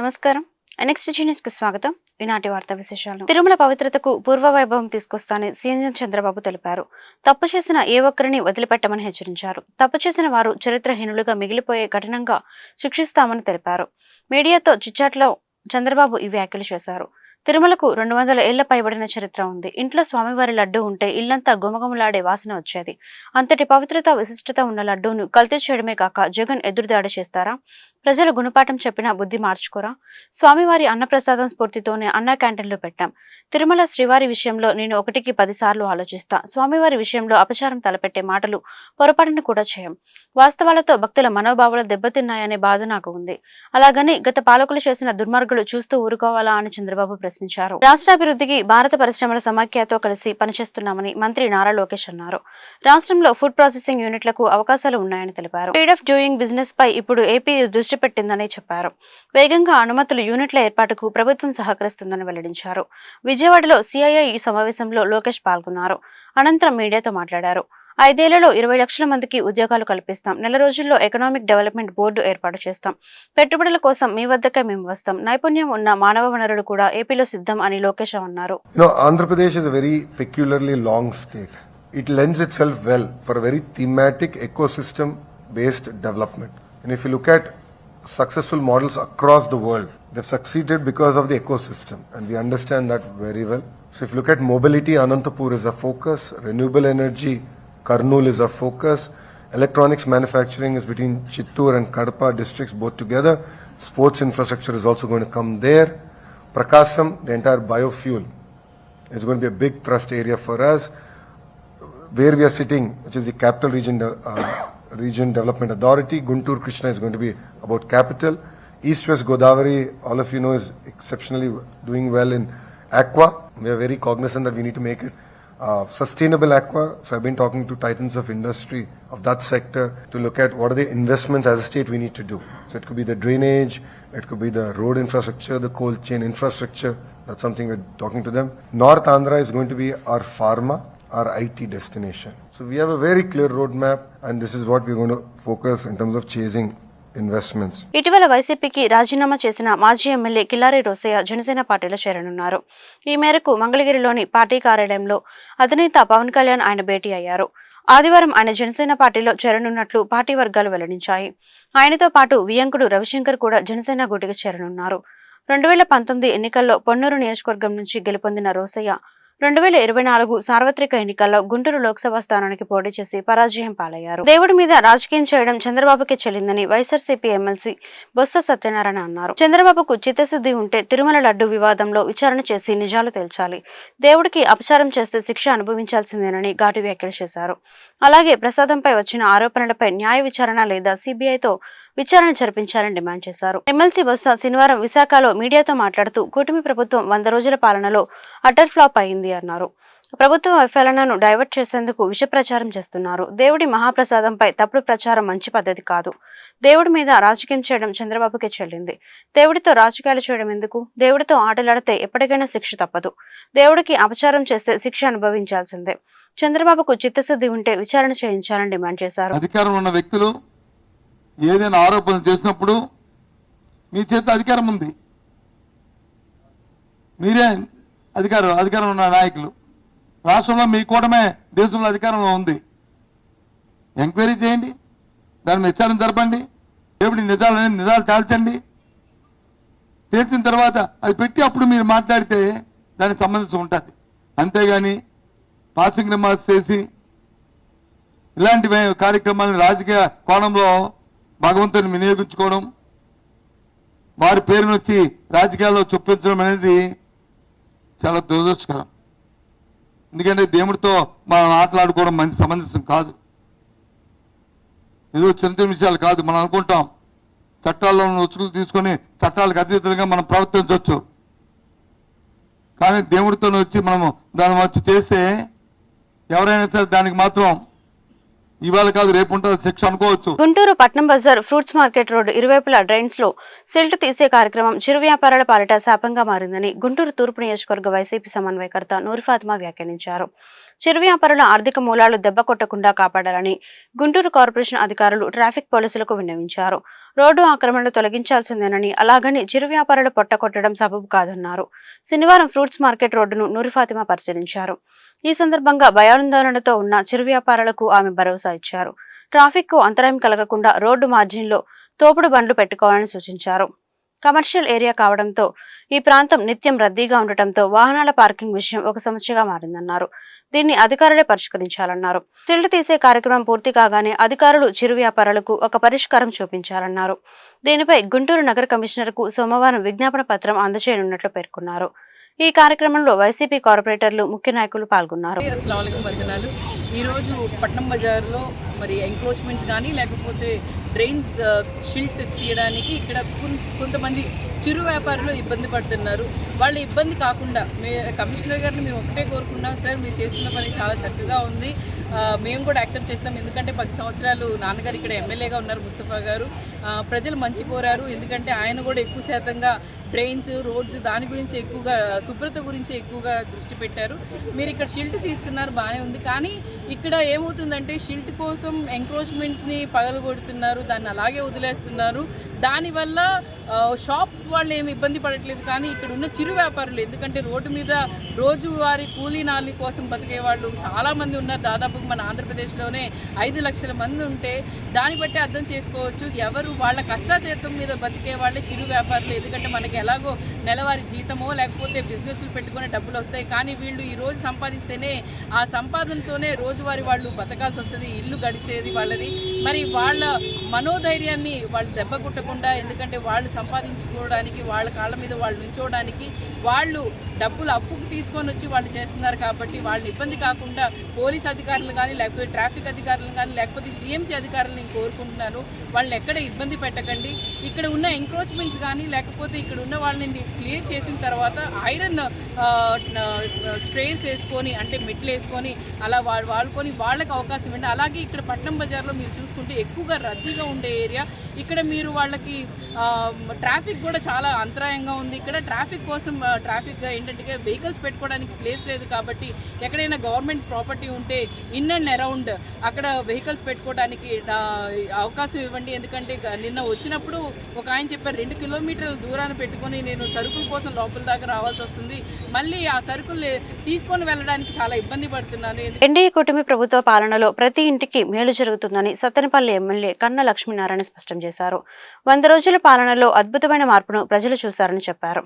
నమస్కారం. NXT news కి స్వాగతం. ఈనాటి వార్తా విశేషాలు. తిరుమల పవిత్రతకు పూర్వ వైభవం తీసుకొస్తానని సీఎం చంద్రబాబు తెలిపారు. తప్పు చేసిన ఏ ఒక్కరిని వదిలిపెట్టమని హెచ్చరించారు. తప్పు చేసిన వారు చరిత్రహీనులుగా మిగిలిపోయే కఠినంగా శిక్షిస్తామని తెలిపారు. మీడియాతో చిట్చాట్లో చంద్రబాబు ఈ వ్యాఖ్యలు చేశారు. తిరుమలకు 200 ఏళ్ల పైబడిన చరిత్ర ఉంది. ఇంట్లో స్వామివారి లడ్డూ ఉంటే ఇల్లంతా గుమగుమలాడే వాసన వచ్చేది. అంతటి పవిత్రత విశిష్టత ఉన్న లడ్డూను కల్తీ చేయడమే కాక జగన్ ఎదురుదాడి చేస్తారా? ప్రజలు గుణపాఠం చెప్పినా బుద్ధి మార్చుకోరా? స్వామివారి అన్నప్రసాదం స్ఫూర్తితోనే అన్న క్యాంటీన్లు పెట్టాం. తిరుమల శ్రీవారి విషయంలో నేను 1కి 10 సార్లు ఆలోచిస్తా. స్వామివారి విషయంలో అపచారం తలపెట్టే మాటలు పొరపాటును కూడా చేయం. వాస్తవాలతో భక్తుల మనోభావాలు దెబ్బతిన్నాయనే బాధ నాకు ఉంది. అలాగని గత పాలకులు చేసిన దుర్మార్గులు చూస్తూ ఊరుకోవాలా అని చంద్రబాబు ప్రశ్నించారు. రాష్ట్రాభివృద్ధికి భారత పరిశ్రమల సమాఖ్యతో కలిసి పనిచేస్తున్నామని మంత్రి నారా లోకేష్ అన్నారు. రాష్ట్రంలో ఫుడ్ ప్రాసెసింగ్ యూనిట్లకు అవకాశాలు ఉన్నాయని తెలిపారు. స్పీడ్ ఆఫ్ డూయింగ్ బిజినెస్ పై ఇప్పుడు ఏపీ దృష్టి పెట్టిందని చెప్పారు. వేగంగా అనుమతులు యూనిట్ల ఏర్పాటుకు ప్రభుత్వం సహకరిస్తుందని వెల్లడించారు. విజయవాడలో సిఐఐ సమావేశంలో లోకేష్ పాల్గొన్నారు. అనంతరం మీడియాతో మాట్లాడారు. 5 ఏళ్లలో 20 లక్షల మందికి ఉద్యోగాలు కల్పిస్తాం. నెల రోజుల్లో ఎకనామిక్ డెవలప్మెంట్ బోర్డు ఏర్పాటు చేస్తాం. పెట్టుబడుల కోసం మీ వద్దకే మేము వస్తాం. నైపుణ్యం ఉన్న మానవ వనరులు కూడా ఏపీలో సిద్ధం అని లోకేష్ అన్నారు. Andhra Pradesh is a very peculiarly long state. It lends itself well for a very thematic ecosystem based development. And if you look at successful models across the world, they've succeeded because of the ecosystem, and we understand that very well. So if you look at mobility, Anantapur is a focus, renewable energy, Kurnool is a focus, electronics manufacturing is between Chittoor and Kadapa districts both together, sports infrastructure is also going to come there, Prakasam, the entire biofuel is going to be a big thrust area for us. Where we are sitting, which is the capital region development authority, Guntur Krishna is going to be about capital. East West Godavari, all of you know, is exceptionally doing well in aqua. We are very cognizant that we need to make it sustainable aqua. So I've been talking to titans of industry of that sector to look at what are the investments as a state we need to do. So it could be the drainage, it could be the road infrastructure, the cold chain infrastructure. That's something we're talking to them. North Andhra is going to be our pharma, our IT destination. So we have a very clear roadmap, and this is what we're going to focus in terms of chasing investments. ఇటీవల వైసీపీకి రాజీనామా చేసిన మాజీ MLA Killari Rosaiah Janasena పార్టీలో చేరనున్నారు. ఈ మేరకు మంగళగిరిలోని party కార్యాలయంలో అధినేత పవన్ కళ్యాణ్ ఆయన భేటీ అయ్యారు. ఆదివారం ఆయన జనసేన పార్టీలో చేరనున్నట్లు పార్టీ వర్గాలు వెల్లడించాయి. ఆయనతో పాటు వియంకుడు రవిశంకర్ కూడా జనసేన గూటికి చేరనున్నారు. 2019 ఎన్నికల్లో పొన్నూరు నియోజకవర్గం నుంచి గెలుపొందిన రోసయ్య 2024 సార్వత్రిక ఎన్నికల్లో గుంటూరు లోక్సభ స్థానానికి పోటీ చేసి పరాజయం పాలయ్యారు. దేవుడి మీద రాజకీయం చేయడం చంద్రబాబుకే చెల్లిందని వైఎస్ఆర్సీపీ ఎమ్మెల్సీ బొత్స సత్యనారాయణ అన్నారు. చంద్రబాబుకు చిత్తశుద్ధి ఉంటే తిరుమల లడ్డు వివాదంలో విచారణ చేసి నిజాలు తేల్చాలి. దేవుడికి అపచారం చేస్తే శిక్ష అనుభవించాల్సిందేనని ఘాటు వ్యాఖ్యలు చేశారు. అలాగే ప్రసాదంపై వచ్చిన ఆరోపణలపై న్యాయ విచారణ లేదా సిబిఐతో విచారణ జరిపించాలని డిమాండ్ చేశారు. ఎమ్మెల్సీ బొత్స శనివారం విశాఖలో మీడియాతో మాట్లాడుతూ కూటమి ప్రభుత్వం 100 రోజుల పాలనలో అటర్ ఫ్లాప్ అయింది అన్నారు. ప్రభుత్వ వైఫల్యాలను డైవర్ట్ చేసేందుకు విష ప్రచారం చేస్తున్నారు. దేవుడి మహాప్రసాదంపై తప్పుడు ప్రచారం మంచి పద్ధతి కాదు. దేవుడి మీద రాజకీయం చేయడం చంద్రబాబుకే చెల్లింది. దేవుడితో రాజకీయాలు చేయడం ఎందుకు? దేవుడితో ఆటలాడితే ఎప్పటికైనా శిక్ష తప్పదు. దేవుడికి అపచారం చేస్తే శిక్ష అనుభవించాల్సిందే. చంద్రబాబుకు చిత్తశుద్ధి ఉంటే విచారణ చేయించాలని డిమాండ్ చేశారు. అధికారం ఉన్న వ్యక్తులు ఏదైనా ఆరోపణలు చేసినప్పుడు మీ చేత అధికారం ఉంది, మీరే అధికారం ఉన్న నాయకులు. రాష్ట్రంలో మీ కూటమే దేశంలో అధికారంలో ఉంది. ఎంక్వైరీ చేయండి, దాని విచారణ జరపండి, దేవుడి నిజాలు తేల్చండి. తేల్చిన తర్వాత అది పెట్టి అప్పుడు మీరు మాట్లాడితే దానికి సంబంధించి ఉంటుంది. అంతేగాని పాసింగ్ రిమార్క్స్ చేసి ఇలాంటి కార్యక్రమాలను రాజకీయ కోణంలో భగవంతుని వినియోగించుకోవడం, వారి పేరును వచ్చి రాజకీయాల్లో చొప్పించడం అనేది చాలా దురదృష్టకరం. ఎందుకంటే దేవుడితో మనం ఆటలాడుకోవడం మంచి సమంజసం కాదు. ఏదో చిన్న చిన్న విషయాలు కాదు. మనం అనుకుంటాం చట్టాల్లో ఉచ్చుకులు తీసుకొని చట్టాలకు అతీతంగా మనం ప్రవర్తించవచ్చు. కానీ దేవుడితో వచ్చి మనము దాన్ని వచ్చి చేస్తే ఎవరైనా సరే దానికి మాత్రం ఇవాళ కాదు రేపు ఉంటుంది శిక్ష అనుకోవచ్చు. గుంటూరు పట్నం బజార్ ఫ్రూట్స్ మార్కెట్ రోడ్డు ఇరువైపులా డ్రైన్స్ లో సిల్ట్ తీసే కార్యక్రమం చిరు వ్యాపారాల పాలిట శాపంగా మారిందని గుంటూరు తూర్పు నియోజకవర్గ వైసీపీ సమన్వయకర్త నూరి ఫాతిమా వ్యాఖ్యానించారు. చిరు వ్యాపారుల ఆర్థిక మూలాలు దెబ్బ కొట్టకుండా కాపాడాలని గుంటూరు కార్పొరేషన్ అధికారులు ట్రాఫిక్ పోలీసులకు విన్నవించారు. రోడ్డు ఆక్రమణలు తొలగించాల్సిందేనని, అలాగని చిరు వ్యాపారులు పొట్టకొట్టడం సబబు కాదన్నారు. శనివారం ఫ్రూట్స్ మార్కెట్ రోడ్డును నూరి ఫాతిమా పరిశీలించారు. ఈ సందర్భంగా భయాందోళనతో ఉన్న చిరు వ్యాపారులకు ఆమె భరోసా ఇచ్చారు. ట్రాఫిక్ కు అంతరాయం కలగకుండా రోడ్డు మార్జిన్లో తోపుడు బండ్లు పెట్టుకోవాలని సూచించారు. కమర్షియల్ ఏరియా కావడంతో ఈ ప్రాంతం నిత్యం రద్దీగా ఉండటంతో వాహనాల పార్కింగ్ విషయం ఒక సమస్యగా మారిందన్నారు. దీన్ని అధికారులే పరిష్కరించాలన్నారు. సిల్ట్ తీసే కార్యక్రమం పూర్తి కాగానే అధికారులు చిరు వ్యాపారులకు ఒక పరిష్కారం చూపించాలన్నారు. దీనిపై గుంటూరు నగర కమిషనర్కు సోమవారం విజ్ఞాపన పత్రం అందజేయనున్నట్లు పేర్కొన్నారు. ఈ కార్యక్రమంలో వైసీపీ కార్పొరేటర్లు, ముఖ్య నాయకులు పాల్గొన్నారు. ఈరోజు పట్నం బజార్లో మరి ఎంక్రోచ్మెంట్స్ కానీ లేకపోతే డ్రైన్ షిల్ట్ తీయడానికి ఇక్కడ కొంతమంది చిరు వ్యాపారులు ఇబ్బంది పడుతున్నారు. వాళ్ళ ఇబ్బంది కాకుండా కమిషనర్ గారిని మేము ఒకటే కోరుకున్నాం, సార్ మీరు చేస్తున్న పని చాలా చక్కగా ఉంది, మేము కూడా యాక్సెప్ట్ చేస్తాం. ఎందుకంటే 10 సంవత్సరాలు నాన్నగారు ఇక్కడ ఎమ్మెల్యేగా ఉన్నారు, ముస్తఫా గారు. ప్రజలు మంచి కోరారు, ఎందుకంటే ఆయన కూడా ఎక్కువ శాతంగా డ్రైన్స్, రోడ్స్ దాని గురించి ఎక్కువగా, శుభ్రత గురించి ఎక్కువగా దృష్టి పెట్టారు. మీరు ఇక్కడ షిల్ట్ తీస్తున్నారు, బాగానే ఉంది. కానీ ఇక్కడ ఏమవుతుందంటే షిల్ట్ కోసం ఎంక్రోచ్మెంట్స్ని పగలగొడుతున్నారు, దాన్ని అలాగే వదిలేస్తున్నారు. దానివల్ల షాప్ వాళ్ళు ఏమి ఇబ్బంది పడట్లేదు, కానీ ఇక్కడ ఉన్న చిరు వ్యాపారులు, ఎందుకంటే రోడ్డు మీద రోజువారీ కూలీ నాలి కోసం బతికే వాళ్ళు చాలామంది ఉన్నారు. దాదాపు మన ఆంధ్రప్రదేశ్లోనే 5 లక్షల మంది ఉంటే దాన్ని బట్టి అర్థం చేసుకోవచ్చు ఎవరు వాళ్ళ కష్టాజీతం మీద బతికే వాళ్ళే చిరు వ్యాపారులు. ఎందుకంటే మనకి ఎలాగో నెలవారీ జీతమో లేకపోతే బిజినెస్లు పెట్టుకునే డబ్బులు వస్తాయి, కానీ వీళ్ళు ఈ రోజు సంపాదిస్తేనే ఆ సంపాదనతోనే రోజువారీ వాళ్ళు బతకాల్సి వస్తుంది, ఇల్లు గడిచేది వాళ్ళది. మరి వాళ్ళ మనోధైర్యాన్ని వాళ్ళు దెబ్బ కొట్టకుండా, ఎందుకంటే వాళ్ళు సంపాదించుకోవడానికి, వాళ్ళ కాళ్ళ మీద వాళ్ళు నిల్చోవడానికి వాళ్ళు డబ్బులు అప్పుకు తీసుకొని వచ్చి వాళ్ళు చేస్తున్నారు. కాబట్టి వాళ్ళని ఇబ్బంది కాకుండా పోలీస్ అధికారులు కానీ లేకపోతే ట్రాఫిక్ అధికారులు కానీ లేకపోతే జిఎంసీ అధికారులు నేను కోరుకుంటున్నాను, వాళ్ళని ఎక్కడ ఇబ్బంది పెట్టకండి. ఇక్కడ ఉన్న ఎంక్రోచ్మెంట్స్ కానీ లేకపోతే ఇక్కడ ఉన్న వాళ్ళని క్లియర్ చేసిన తర్వాత ఐరన్ స్ట్రేస్ వేసుకొని, అంటే మెట్లు వేసుకొని అలా వాడుకొని వాళ్ళకి అవకాశం ఇవ్వండి. అలాగే ఇక్కడ పట్నం బజార్లో మీరు చూసుకుంటే ఎక్కువగా రద్దీగా ఉండే ఏరియా, ఇక్కడ మీరు వాళ్ళకి ట్రాఫిక్ కూడా చాలా అంతరాయంగా ఉంది. ఇక్కడ ట్రాఫిక్ కోసం ట్రాఫిక్ ఏంటంటే వెహికల్స్ పెట్టుకోవడానికి ప్లేస్ లేదు. కాబట్టి ఎక్కడైనా గవర్నమెంట్ ప్రాపర్టీ ఉంటే ఇన్ అండ్ అరౌండ్ అక్కడ వెహికల్స్ పెట్టుకోవడానికి అవకాశం ఇవ్వండి. ఎందుకంటే నిన్న వచ్చినప్పుడు ఒక ఆయన చెప్పారు 2 కిలోమీటర్ల దూరాన్ని పెట్టుకొని నేను సరుకుల కోసం లోపల దాకా రావాల్సి వస్తుంది, మళ్ళీ ఆ సరుకులు తీసుకొని వెళ్ళడానికి చాలా ఇబ్బంది పడుతున్నాను. ఎన్డీఏ కూటమి ప్రభుత్వ పాలనలో ప్రతి ఇంటికి మేలు జరుగుతుందని సత్తెనపల్లి ఎమ్మెల్యే కన్నా లక్ష్మీనారాయణ స్పష్టం చేశారు. 100 రోజుల పాలనలో అద్భుతమైన మార్పును ప్రజలు చూశారని చెప్పారు.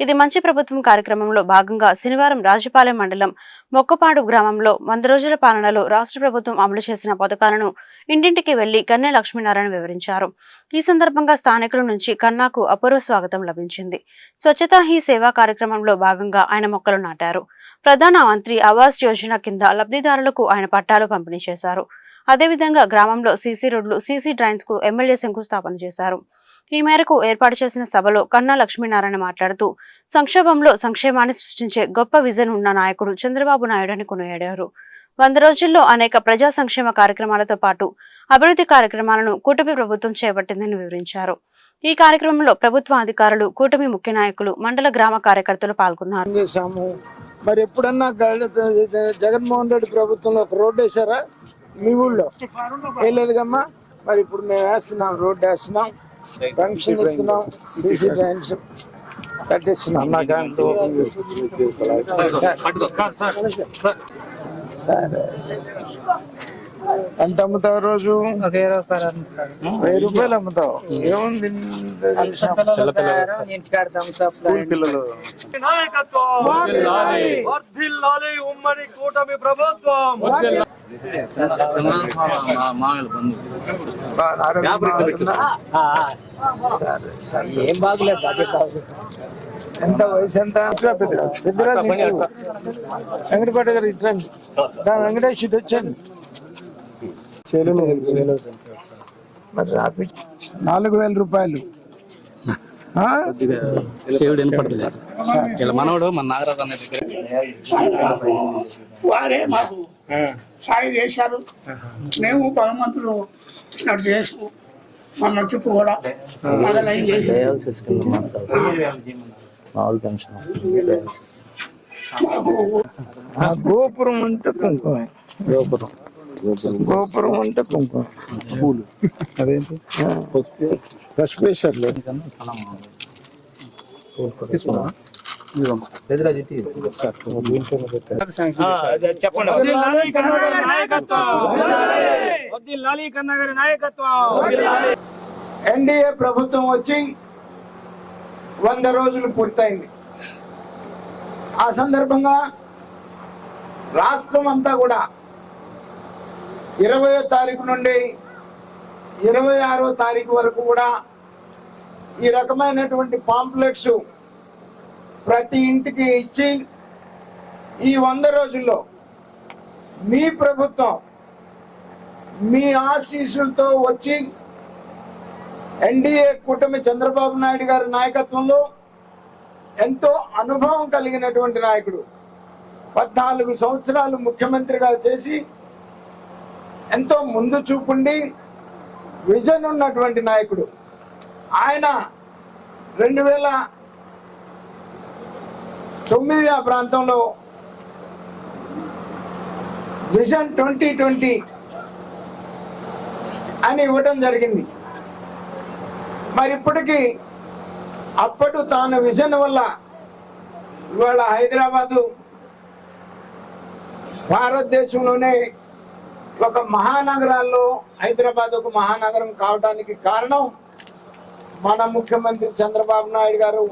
ఇది మంచి ప్రభుత్వం కార్యక్రమంలో భాగంగా శనివారం రాజుపాలెం మండలం మొక్కపాడు గ్రామంలో 100 రోజుల పాలనలో రాష్ట్ర ప్రభుత్వం అమలు చేసిన పథకాలను ఇంటింటికి వెళ్లి కన్నా లక్ష్మీనారాయణ వివరించారు. ఈ సందర్భంగా స్థానికుల నుంచి కన్నాకు అపూర్వ స్వాగతం లభించింది. స్వచ్ఛతా హీ సేవా కార్యక్రమంలో భాగంగా ఆయన మొక్కలు నాటారు. ప్రధాన మంత్రి ఆవాస్ యోజన కింద లబ్ధిదారులకు ఆయన పట్టాలు పంపిణీ చేశారు. అదేవిధంగా గ్రామంలో సీసీ రోడ్లు, సీసీ డ్రైన్స్ కు ఎమ్మెల్యే శంకుస్థాపన చేశారు. ఈ మేరకు ఏర్పాటు చేసిన సభలో కన్నా లక్ష్మీనారాయణ మాట్లాడుతూ సంక్షోభంలో సంక్షేమాన్ని సృష్టించే గొప్ప విజన్ ఉన్న నాయకుడు చంద్రబాబు నాయుడు అని కొనియాడారు. 100 రోజుల్లో అనేక ప్రజా సంక్షేమ కార్యక్రమాలతో పాటు అభివృద్ధి కార్యక్రమాలను కూటమి ప్రభుత్వం చేపట్టిందని వివరించారు. ఈ కార్యక్రమంలో ప్రభుత్వ అధికారులు, కూటమి ముఖ్య నాయకులు, మండల గ్రామ కార్యకర్తలు పాల్గొన్నారు. మరి ఎప్పుడన్నా జగన్మోహన్ రెడ్డి ప్రభుత్వంలో ఒక రోడ్డు వేసారా మీ ఊళ్ళో? వేయలేదుగమ్మా. మరి ఇప్పుడు మేము వేస్తున్నాం, రోడ్డు వేస్తున్నాం, పెన్షన్ ఇస్తున్నాం, సీసీ డ్రైన్స్ కట్టిస్తున్నాం. సరే, ఎంత అమ్ముతావు రోజు? 1000 రూపాయలు అమ్ముతావు. ఏముంది ఉమ్మడి కూటమి ప్రభుత్వం. ఏం బాగులేదు, అదే బాగులేదు. ఎంత వయసు ఎంత? పెద్దరాజు వెంకటపేట గారు ఇట్రండి, వెంకటేష్ ఇటు వచ్చండి. మరి 4000 రూపాయలు ఆ? చెవుడు వినపడదు ఇలా మనవడు మన నాగరాజు అనే దగ్గర వారే మాకు సాయం చేశారు. మేము భగవంతుడు ఇచ్చినట్టు చేసాము. మొన్న చెప్పు కూడా నగలైన్ ఆ గోపురం అంటే కుంకుమ, గోపురం అంటే కుంకుమ. అదేంటి పసుపేశ్వర్లే. ఎన్డీఏ ప్రభుత్వం వచ్చి 100 రోజులు పూర్తయింది. ఆ సందర్భంగా రాష్ట్రం అంతా కూడా 20వ తారీఖు నుండి 26వ తారీఖు వరకు కూడా ఈ రకమైనటువంటి పాంప్లెట్స్ ప్రతి ఇంటికి ఇచ్చి ఈ 100 రోజుల్లో మీ ప్రభుత్వం మీ ఆశీస్సులతో వచ్చి ఎన్డీఏ కూటమి చంద్రబాబు నాయుడు గారి నాయకత్వంలో ఎంతో అనుభవం కలిగినటువంటి నాయకుడు, 14 సంవత్సరాలు ముఖ్యమంత్రిగా చేసి ఎంతో ముందు చూపుండి విజన్ ఉన్నటువంటి నాయకుడు ఆయన 2009 ఆ ప్రాంతంలో విజన్ 2020 అని ఇవ్వటం జరిగింది. మరి ఇప్పటికీ అప్పటి తాను విజన్ వల్ల ఇవాళ హైదరాబాదు భారతదేశంలోనే ఒక మహానగరాల్లో హైదరాబాద్ ఒక మహానగరం కావడానికి కారణం మన ముఖ్యమంత్రి చంద్రబాబు నాయుడు గారు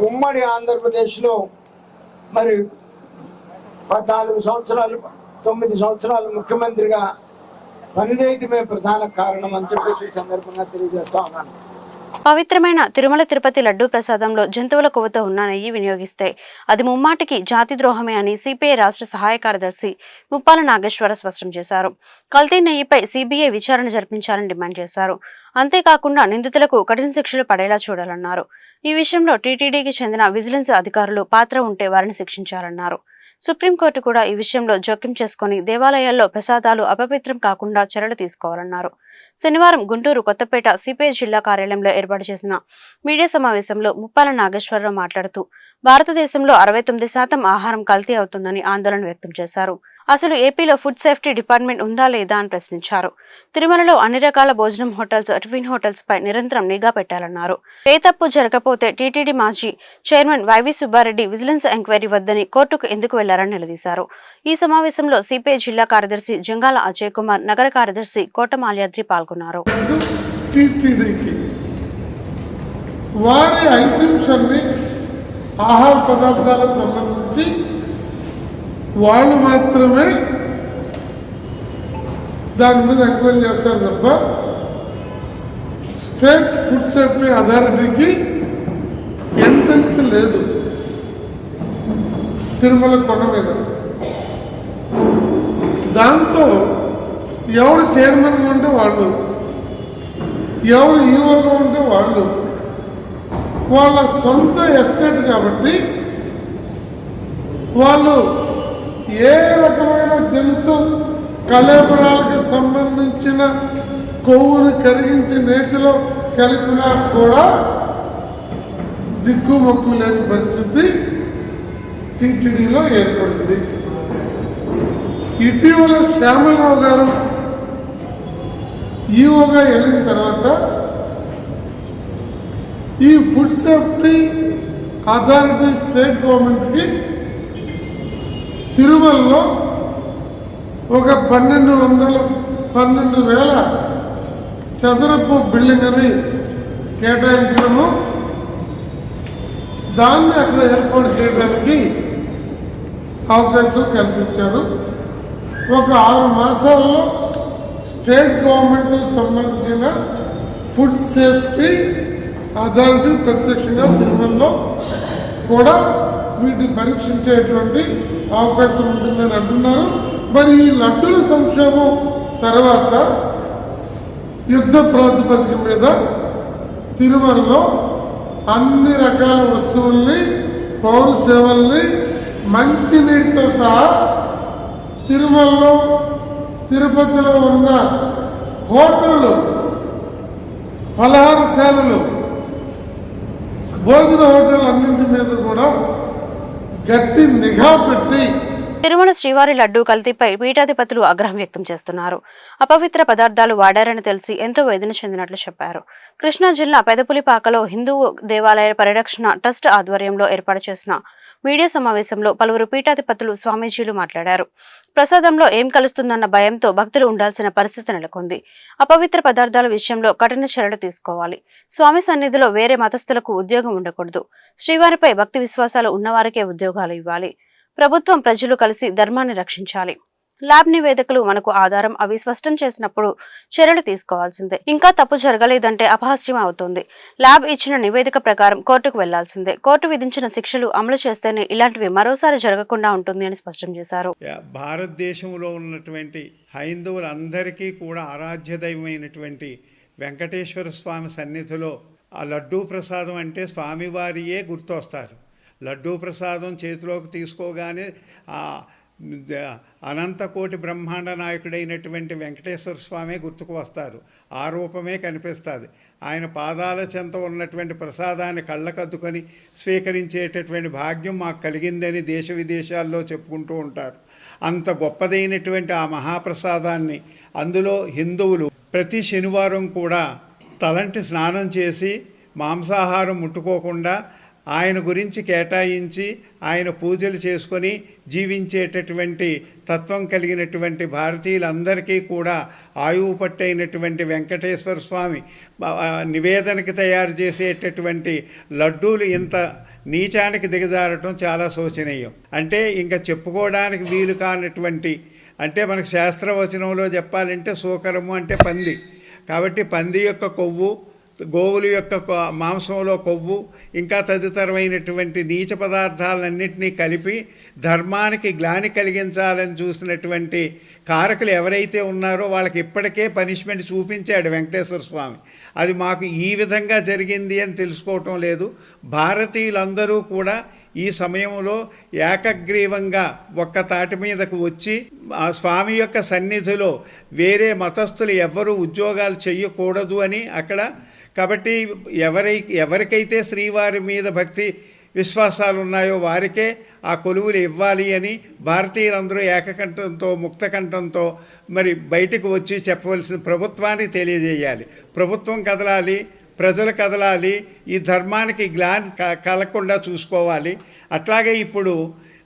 ఉమ్మడి ఆంధ్రప్రదేశ్లో మరి 14 సంవత్సరాలు 9 సంవత్సరాలు ముఖ్యమంత్రిగా పనిచేయటమే ప్రధాన కారణం అని చెప్పేసి సందర్భంగా తెలియజేస్తా ఉన్నాను. పవిత్రమైన తిరుమల తిరుపతి లడ్డూ ప్రసాదంలో జంతువుల కొవ్వుతో ఉన్న నెయ్యి వినియోగిస్తే అది ముమ్మాటికి జాతి ద్రోహమే అని సిపిఐ రాష్ట్ర సహాయ కార్యదర్శి ముప్పాల నాగేశ్వర స్పష్టం చేశారు. కల్తీ నెయ్యిపై సిబిఐ విచారణ జరిపించాలని డిమాండ్ చేశారు. అంతేకాకుండా నిందితులకు కఠిన శిక్షలు పడేలా చూడాలన్నారు. ఈ విషయంలో టీటీడీకి చెందిన విజిలెన్స్ అధికారులు పాత్ర ఉంటే వారిని శిక్షించాలన్నారు. సుప్రీంకోర్టు కూడా ఈ విషయంలో జోక్యం చేసుకుని దేవాలయాల్లో ప్రసాదాలు అపవిత్రం కాకుండా చర్యలు తీసుకోవాలన్నారు. శనివారం గుంటూరు కొత్తపేట సిపిఐ జిల్లా కార్యాలయంలో ఏర్పాటు చేసిన మీడియా సమావేశంలో ముప్పాల నాగేశ్వరరావు మాట్లాడుతూ భారతదేశంలో 69% ఆహారం కల్తీ అవుతుందని ఆందోళన వ్యక్తం చేశారు. అసలు ఏపీలో ఫుడ్ సేఫ్టీ డిపార్ట్మెంట్ ఉందా లేదా అని ప్రశ్నించారు. తిరుమలలో అన్ని రకాల భోజనం హోటల్స్, ట్విన్ హోటల్స్ పై నిరంతరం నిఘా పెట్టాలన్నారు. ఏ తప్పు జరగకపోతే టీటీడీ మాజీ chairman YV Subba Reddy vigilance enquiry వద్దని కోర్టుకు ఎందుకు వెళ్లారని నిలదీశారు. ఈ సమావేశంలో సిపిఐ జిల్లా కార్యదర్శి జంగాల అజయ్ కుమార్, నగర కార్యదర్శి కోటమాల్యాద్రి పాల్గొన్నారు. వారి ఐటమ్స్ అన్ని ఆహార పదార్థాలకు సంబంధించి వాళ్ళు మాత్రమే దాని మీద ఎంక్వైరీ చేస్తారు తప్ప స్టేట్ ఫుడ్ సేఫ్టీ అథారిటీకి ఎంట్రన్స్ లేదు తిరుమల కొండ మీద. దాంతో ఎవరు చైర్మన్గా ఉంటే వాళ్ళు, ఎవరు ఈఓగా ఉంటే వాళ్ళు, వాళ్ళ సొంత ఎస్టేట్ కాబట్టి వాళ్ళు ఏ రకమైన జంతు కళేబరాలకు సంబంధించిన కొవ్వును కరిగించి నేతిలో కలిపినా కూడా దిక్కుమొక్కు లేని పరిస్థితి టీటీడీలో ఏర్పడింది. ఇటీవల శ్యామలరావు గారు ఈఓగా వెళ్ళిన తర్వాత ఈ ఫుడ్ సేఫ్టీ అథారిటీ స్టేట్ గవర్నమెంట్కి తిరుమలలో ఒక 12,000 చదరపు బిల్డింగ్ అని కేటాయించడము, దాన్ని అక్కడ ఏర్పాటు చేయడానికి అవకాశం కల్పించారు. ఒక 6 మాసాల్లో స్టేట్ గవర్నమెంట్కి సంబంధించిన ఫుడ్ సేఫ్టీ అథారిటీ ప్రత్యక్షంగా తిరుమలలో కూడా వీటిని పరీక్షించేటువంటి అవకాశం ఉంటుందని అంటున్నారు. మరి ఈ లడ్డూల సంక్షేమం తర్వాత యుద్ధ ప్రాతిపదిక మీద తిరుమలలో అన్ని రకాల వస్తువుల్ని, పౌర సేవల్ని, మంచినీటితో సహా తిరుమలలో, తిరుపతిలో ఉన్న హోటళ్ళు, పలహారశాలలు, భోజన హోటల్ అన్నింటి మీద కూడా గట్టి నిఘా పెట్టి తిరుమల శ్రీవారి లడ్డూ కల్తీపై పీఠాధిపతులు ఆగ్రహం వ్యక్తం చేస్తున్నారు. అపవిత్ర పదార్థాలు వాడారని తెలిసి ఎంతో వేదన చెందినట్లు చెప్పారు. కృష్ణా జిల్లా పెదపులిపాకలో హిందూ దేవాలయ పరిరక్షణ ట్రస్ట్ ఆధ్వర్యంలో ఏర్పాటు చేసిన మీడియా సమావేశంలో పలువురు పీఠాధిపతులు, స్వామీజీలు మాట్లాడారు. ప్రసాదంలో ఏం కలుస్తుందన్న భయంతో భక్తులు ఉండాల్సిన పరిస్థితి నెలకొంది. అపవిత్ర పదార్థాల విషయంలో కఠిన చర్యలు తీసుకోవాలి. స్వామి సన్నిధిలో వేరే మతస్థులకు ఉద్యోగం ఉండకూడదు. శ్రీవారిపై భక్తి విశ్వాసాలు ఉన్నవారికే ఉద్యోగాలు ఇవ్వాలి. ప్రభుత్వం, ప్రజలు కలిసి ధర్మాన్ని రక్షించాలి. ల్యాబ్ నివేదికలు మనకు ఆధారం, అవి స్పష్టం చేసినప్పుడు చర్యలు తీసుకోవాల్సిందే. ఇంకా తప్పు జరగలేదంటే అపహాస్యం అవుతుంది. ల్యాబ్ ఇచ్చిన నివేదిక ప్రకారం కోర్టుకు వెళ్లాల్సిందే. కోర్టు విధించిన శిక్షలు అమలు చేస్తేనే ఇలాంటివి మరోసారి జరగకుండా ఉంటుంది అని స్పష్టం చేశారు. భారతదేశంలో ఉన్నటువంటి హైందవులందరికీ కూడా ఆరాధ్య దైవమైనటువంటి వెంకటేశ్వర స్వామి సన్నిధిలో ఆ లడ్డూ ప్రసాదం అంటే స్వామివారియే గుర్తొస్తారు. లడ్డూ ప్రసాదం చేతిలోకి తీసుకోగానే అనంతకోటి బ్రహ్మాండ నాయకుడైనటువంటి వెంకటేశ్వర స్వామి గుర్తుకు వస్తారు. ఆ రూపమే కనిపిస్తుంది. ఆయన పాదాల చెంత ఉన్నటువంటి ప్రసాదాన్ని కళ్ళకద్దుకొని స్వీకరించేటటువంటి భాగ్యం మాకు కలిగిందని దేశ విదేశాల్లో చెప్పుకుంటూ ఉంటారు. అంత గొప్పదైనటువంటి ఆ మహాప్రసాదాన్ని అందులో హిందువులు ప్రతి శనివారం కూడా తలంటి స్నానం చేసి మాంసాహారం ముట్టుకోకుండా ఆయన గురించి కేటాయించి ఆయన పూజలు చేసుకొని జీవించేటటువంటి తత్వం కలిగినటువంటి భారతీయులందరికీ కూడా ఆయువు పట్టైనటువంటి వెంకటేశ్వర స్వామి నివేదనకి తయారు చేసేటటువంటి లడ్డూలు ఇంత నీచానికి దిగజారటం చాలా శోచనీయం. అంటే ఇంకా చెప్పుకోవడానికి వీలు కానటువంటి, అంటే మనకు శాస్త్రవచనంలో చెప్పాలంటే సూకరము అంటే పంది. కాబట్టి పంది యొక్క కొవ్వు, గోవుల యొక్క మాంసంలో కొవ్వు, ఇంకా తదితరమైనటువంటి నీచ పదార్థాలన్నింటినీ కలిపి ధర్మానికి గ్లాని కలిగించాలని చూసినటువంటి కారకులు ఎవరైతే ఉన్నారో వాళ్ళకి ఇప్పటికే పనిష్మెంట్ చూపించాడు వెంకటేశ్వర స్వామి. అది మాకు ఈ విధంగా జరిగింది అని తెలుసుకోవటం లేదు. భారతీయులందరూ కూడా ఈ సమయంలో ఏకగ్రీవంగా ఒక్క తాటి మీదకు వచ్చి ఆ స్వామి యొక్క సన్నిధిలో వేరే మతస్థులు ఎవ్వరూ ఉద్యోగాలు చేయకూడదు అని అక్కడ. కాబట్టి ఎవరికైతే శ్రీవారి మీద భక్తి విశ్వాసాలు ఉన్నాయో వారికే ఆ కొలువులు ఇవ్వాలి అని భారతీయులందరూ ఏకకంఠంతో, ముక్తకంఠంతో మరి బయటకు వచ్చి చెప్పవలసిన ప్రభుత్వానికి తెలియజేయాలి. ప్రభుత్వం కదలాలి, ప్రజలు కదలాలి, ఈ ధర్మానికి గ్లాని కలగకుండా చూసుకోవాలి. అట్లాగే ఇప్పుడు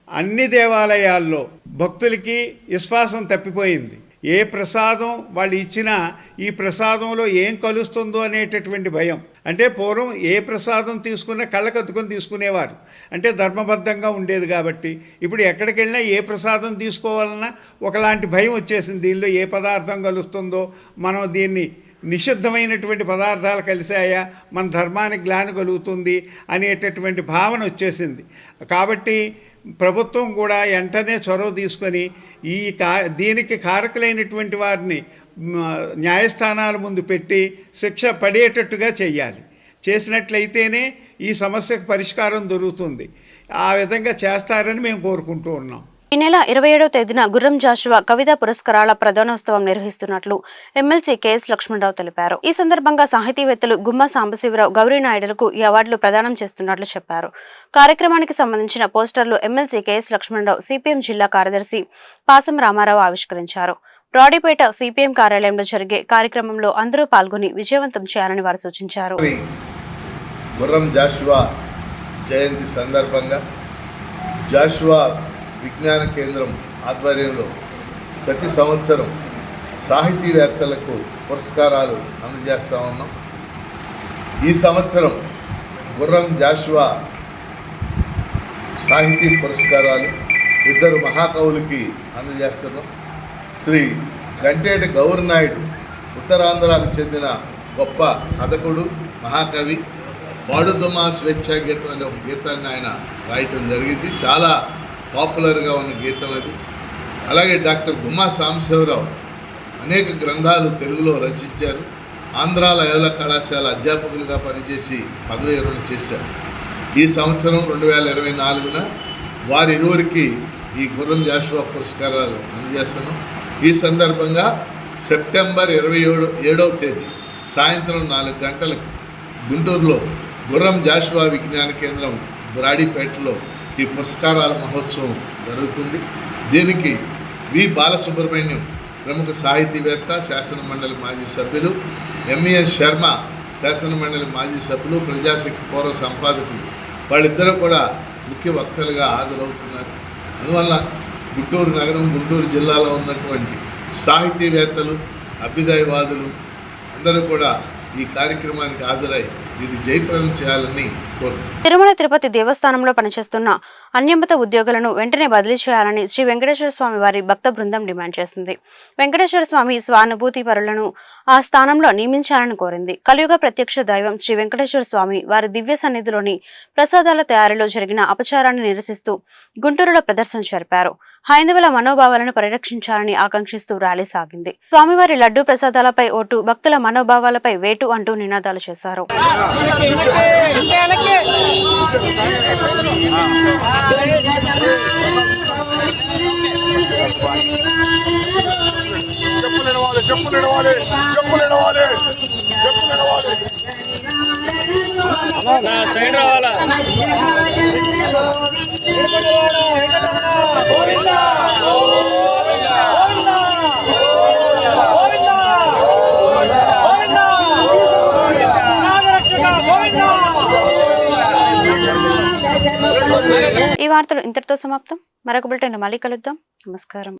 అన్ని దేవాలయాల్లో భక్తులకి విశ్వాసం తప్పిపోయింది. ఏ ప్రసాదం వాళ్ళు ఇచ్చినా ఈ ప్రసాదంలో ఏం కలుస్తుందో అనేటటువంటి భయం. అంటే పూర్వం ఏ ప్రసాదం తీసుకున్నా కళ్ళకద్దుకొని తీసుకునేవారు, అంటే ధర్మబద్ధంగా ఉండేది. కాబట్టి ఇప్పుడు ఎక్కడికి వెళ్ళినా ఏ ప్రసాదం తీసుకోవాలన్నా ఒకలాంటి భయం వచ్చేసింది. దీనిలో ఏ పదార్థం కలుస్తుందో, మనం దీన్ని నిషిద్ధమైనటువంటి పదార్థాలు కలిసాయా, మన ధర్మానికి గ్లాని కలుగుతుంది అనేటటువంటి భావన వచ్చేసింది. కాబట్టి ప్రభుత్వం కూడా వెంటనే చొరవ తీసుకొని దీనికి కారకులైనటువంటి వారిని న్యాయస్థానాల ముందు పెట్టి శిక్ష పడేటట్టుగా చేయాలి. చేసినట్లయితేనే ఈ సమస్యకు పరిష్కారం దొరుకుతుంది. ఆ విధంగా చేస్తారని మేము కోరుకుంటూ ఉన్నాం. ఈ నెల 27వ తేదీన గుర్రం జాషువా కవితా పురస్కారాల ప్రధానోత్సవం నిర్వహిస్తున్నట్లు ఎమ్మెల్సీ కెఎస్ లక్ష్మణరావు తెలిపారు. ఈ సందర్భంగా సాహితీవేత్తలు గుమ్మ సాంబశివరావు, గౌరీ నాయుడులకు ఈ అవార్డులు ప్రదానం చేస్తున్నట్లు చెప్పారు. కార్యక్రమానికి సంబంధించిన పోస్టర్లు ఎమ్మెల్సీ కెఎస్ లక్ష్మణరావు, సిపిఎం జిల్లా కార్యదర్శి పాసం రామారావు ఆవిష్కరించారు. బ్రాడీపేట సిపిఎం కార్యాలయంలో జరిగే కార్యక్రమంలో అందరూ పాల్గొని విజయవంతం చేయాలని వారు సూచించారు. గుర్రం జాషువా జయంతి సందర్భంగా జాషువా విజ్ఞాన కేంద్రం ఆధ్వర్యంలో ప్రతి సంవత్సరం సాహితీవేత్తలకు పురస్కారాలు అందజేస్తూ ఉన్నాం. ఈ సంవత్సరం గుర్రం జాషువా సాహితీ పురస్కారాలు 2 మహాకవులకి అందజేస్తున్నాం. శ్రీ గంటేటి గౌరీ నాయుడు ఉత్తరాంధ్రకు చెందిన గొప్ప కథకుడు, మహాకవి. పాడుదమా స్వేచ్ఛా గీతం అనే ఒక గీతాన్ని ఆయన రాయటం జరిగింది. చాలా పాపులర్గా ఉన్న గీతం అది. అలాగే డాక్టర్ గుమ్మా సాంబశివరావు అనేక గ్రంథాలు తెలుగులో రచించారు. ఆంధ్ర లయోలా కళాశాల అధ్యాపకులుగా పనిచేసి పదవి విరమణ చేశారు. ఈ సంవత్సరం 2024న వారిరువురికి ఈ గుర్రం జాషువా పురస్కారాలు అందజేస్తున్నాం. ఈ సందర్భంగా సెప్టెంబర్ 27వ తేదీ సాయంత్రం 4 గంటలకు గుంటూరులో గుర్రం జాషువా విజ్ఞాన కేంద్రం బ్రాడీపేటలో ఈ పురస్కారాల మహోత్సవం జరుగుతుంది. దీనికి వి బాలసుబ్రహ్మణ్యం ప్రముఖ సాహితీవేత్త, శాసనమండలి మాజీ సభ్యులు, ఎంఈఎస్ శర్మ శాసనమండలి మాజీ సభ్యులు, ప్రజాశక్తి పూర్వ సంపాదకులు వాళ్ళిద్దరూ కూడా ముఖ్య వక్తలుగా హాజరవుతున్నారు. అందువల్ల గుంటూరు నగరం, గుంటూరు జిల్లాలో ఉన్నటువంటి సాహితీవేత్తలు, అభ్యుదయవాదులు అందరూ కూడా ఈ కార్యక్రమానికి హాజరై దీన్ని జయప్రదం చేయాలని కోరుతున్నాను. తిరుమల తిరుపతి దేవస్థానంలో పనిచేస్తున్న అన్యమత ఉద్యోగులను వెంటనే బదిలీ చేయాలని శ్రీ వెంకటేశ్వర స్వామి వారి భక్త బృందం డిమాండ్ చేసింది. వెంకటేశ్వర స్వామి స్వానుభూతి పరులను ఆ స్థానంలో నియమించాలని కోరింది. కలియుగ ప్రత్యక్ష దైవం శ్రీ వెంకటేశ్వర స్వామి వారి దివ్య సన్నిధిలోని ప్రసాదాల తయారీలో జరిగిన అపచారాన్ని నిరసిస్తూ గుంటూరులో ప్రదర్శన జరిపారు. హైందవుల మనోభావాలను పరిరక్షించాలని ఆకాంక్షిస్తూ ర్యాలీ సాగింది. స్వామివారి లడ్డూ ప్రసాదాలపై ఓటు, భక్తుల మనోభావాలపై వేటు అంటూ నినాదాలు చేశారు. ఈ వార్తలు ఇంతటితో సమాప్తం. మరొక బులెటిన్ మళ్ళీ కలుద్దాం. నమస్కారం.